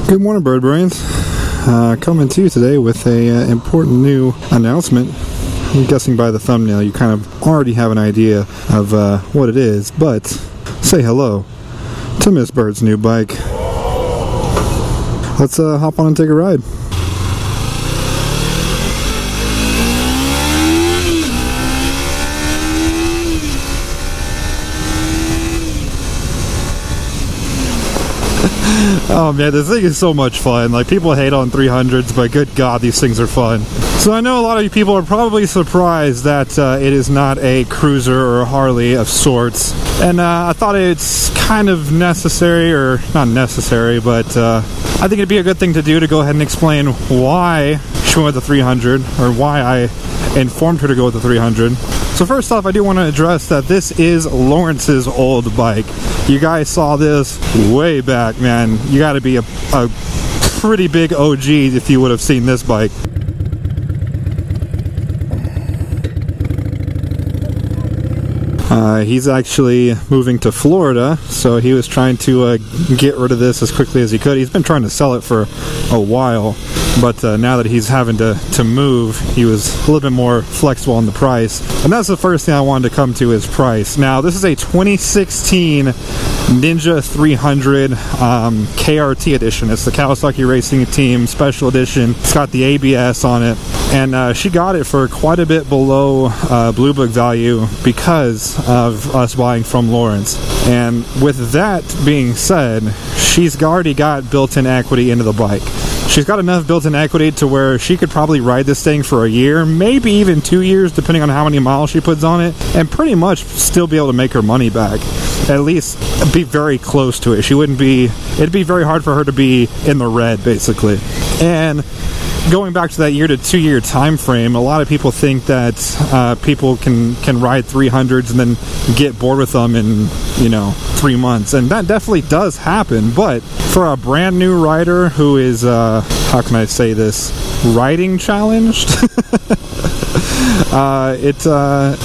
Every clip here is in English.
Good morning, Bird Brains. Coming to you today with a important new announcement. I'm guessing by the thumbnail you kind of already have an idea of what it is, but say hello to Miss Bird's new bike. Let's hop on and take a ride. Oh man, this thing is so much fun. Like, people hate on 300s, but good God, these things are fun. So I know a lot of you people are probably surprised that it is not a cruiser or a Harley of sorts. And I thought it's kind of necessary, or not necessary, but I think it'd be a good thing to do to go ahead and explain why she went with the 300, or why I informed her to go with the 300. So first off, I do want to address that this is Lawrence's old bike. You guys saw this way back, man. You got to be a pretty big OG if you would have seen this bike. He's actually moving to Florida, so he was trying to get rid of this as quickly as he could. He's been trying to sell it for a while, but now that he's having to move, he was a little bit more flexible on the price. And that's the first thing I wanted to come to, is price. Now, this is a 2016 Ninja 300 KRT edition. It's the Kawasaki Racing Team Special Edition. It's got the ABS on it, and she got it for quite a bit below Blue Book value because of us buying from Lawrence. And with that being said, she's already got built-in equity into the bike. She's got enough built-in equity to where she could probably ride this thing for a year, maybe even 2 years, depending on how many miles she puts on it, and pretty much still be able to make her money back. At least be very close to it. It'd be very hard for her to be in the red, basically. And going back to that year to 2 year time frame, a lot of people think that people can ride 300s and then get bored with them in 3 months, and that definitely does happen. But for a brand new rider who is how can I say this, riding challenged,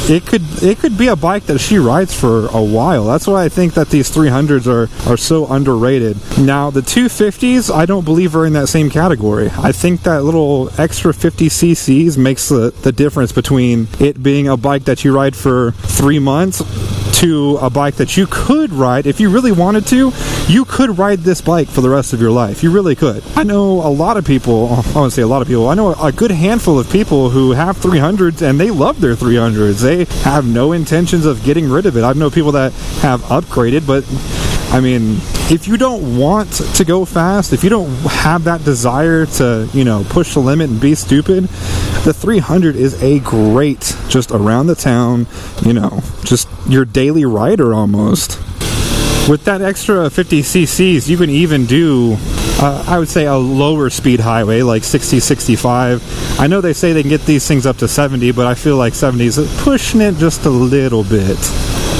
it could be a bike that she rides for a while. That's why I think that these 300s are so underrated. Now, the 250s, I don't believe are in that same category. I think that little extra 50 cc's makes the difference between it being a bike that you ride for 3 months to a bike that you could ride. If you really wanted to, you could ride this bike for the rest of your life. You really could. I know a lot of people, I wouldn't say a lot of people, I know a good handful of people who have 300s and they love their 300s. They have no intentions of getting rid of it. I know people that have upgraded, but I mean, if you don't want to go fast, if you don't have that desire to, push the limit and be stupid, the 300 is a great, just around the town, just your daily rider almost. With that extra 50 cc's, you can even do, I would say, a lower speed highway, like 60, 65. I know they say they can get these things up to 70, but I feel like 70 is pushing it just a little bit.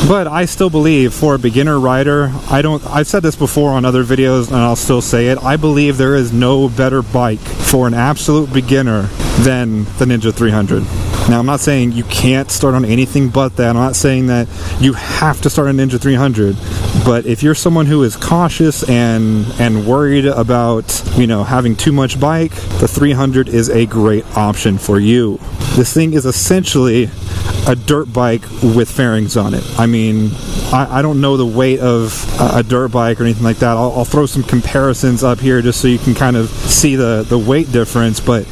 But I still believe, for a beginner rider, I've said this before on other videos and I'll still say it, I believe there is no better bike for an absolute beginner than the Ninja 300. Now, I'm not saying you can't start on anything but that. I'm not saying that you have to start on Ninja 300. But if you're someone who is cautious and worried about, having too much bike, the 300 is a great option for you. This thing is essentially a dirt bike with fairings on it. I mean, I don't know the weight of a dirt bike or anything like that. I'll throw some comparisons up here just so you can kind of see the weight difference. But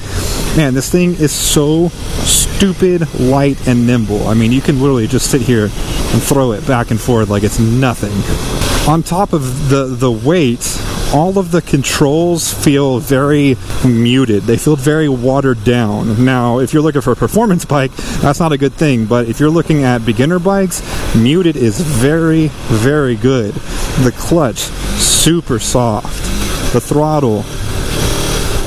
man, this thing is so stupid light and nimble. I mean, you can literally just sit here and throw it back and forth like it's nothing. On top of the weight, all of the controls feel very muted. They feel very watered down. Now, if you're looking for a performance bike, that's not a good thing. But if you're looking at beginner bikes, muted is very, very good. The clutch, super soft. The throttle,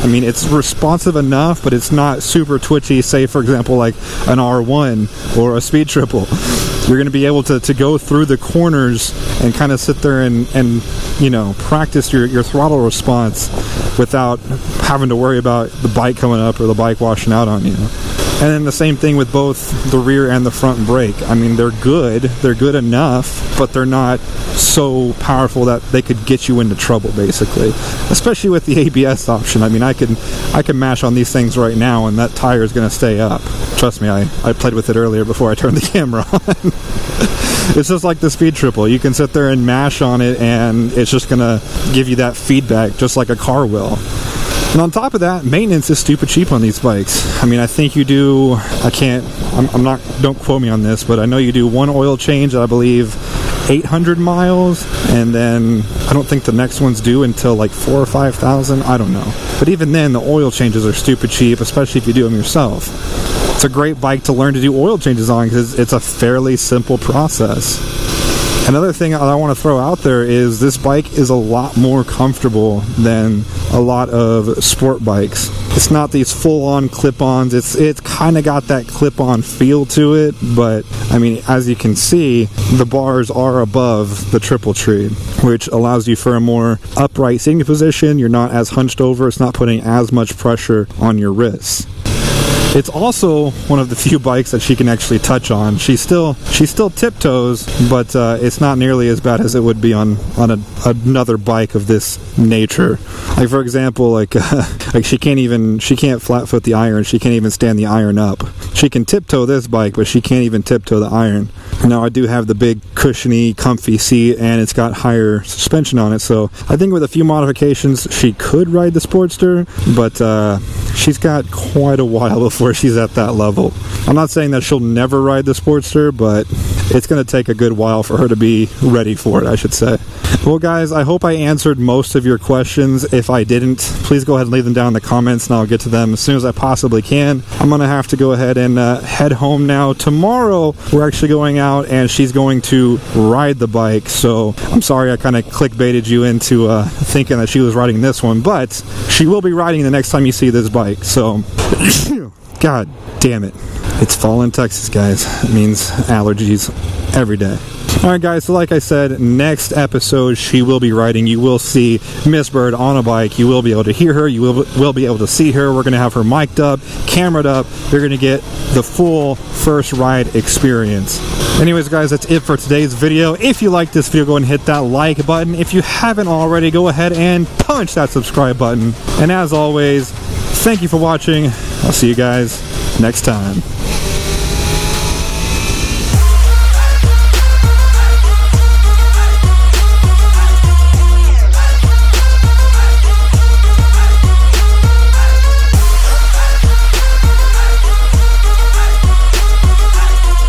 I mean, it's responsive enough, but it's not super twitchy, say, for example, like an R1 or a Speed Triple. You're going to be able to go through the corners and kind of sit there and practice your throttle response without having to worry about the bike coming up or the bike washing out on you. And then the same thing with both the rear and the front brake. I mean, they're good enough, but they're not so powerful that they could get you into trouble, basically. Especially with the ABS option. I mean, I can mash on these things right now and that tire is going to stay up. Trust me, I played with it earlier before I turned the camera on. It's just like the Speed Triple. You can sit there and mash on it and it's just going to give you that feedback just like a car will. And on top of that, maintenance is stupid cheap on these bikes. I mean, I think you do, I'm not, don't quote me on this, but I know you do one oil change at, I believe, 800 miles, and then I don't think the next one's due until like 4,000 or 5,000. I don't know. But even then, the oil changes are stupid cheap, especially if you do them yourself. It's a great bike to learn to do oil changes on because it's a fairly simple process. Another thing I want to throw out there is this bike is a lot more comfortable than a lot of sport bikes. It's not these full-on clip-ons. It's kind of got that clip-on feel to it, but I mean, as you can see, the bars are above the triple tree, which allows you for a more upright sitting position. You're not as hunched over. It's not putting as much pressure on your wrists. It's also one of the few bikes that she can actually touch on. She still tiptoes, but it's not nearly as bad as it would be on another bike of this nature. Like for example, like she can't flat foot the iron. She can't even stand the iron up. She can tiptoe this bike, but she can't even tiptoe the iron. Now I do have the big cushiony, comfy seat, and it's got higher suspension on it. So I think with a few modifications, she could ride the Sportster, but she's got quite a while before she's at that level. I'm not saying that she'll never ride the Sportster, but it's going to take a good while for her to be ready for it, I should say. Well guys, I hope I answered most of your questions. If I didn't, please go ahead and leave them down in the comments and I'll get to them as soon as I possibly can. I'm going to have to go ahead and head home now. Tomorrow we're actually going out and she's going to ride the bike, so I'm sorry I kind of clickbaited you into thinking that she was riding this one, but she will be riding the next time you see this bike. So god damn it, it's fall in Texas, guys. It means allergies every day. Alright guys, so like I said, next episode she will be riding. You will see Miss Bird on a bike. You will be able to hear her. You will be able to see her. We're going to have her mic'd up, cameraed up. You're going to get the full first ride experience. Anyways guys, that's it for today's video. If you like this video, go ahead and hit that like button. If you haven't already, go ahead and punch that subscribe button. And as always, thank you for watching. I'll see you guys next time.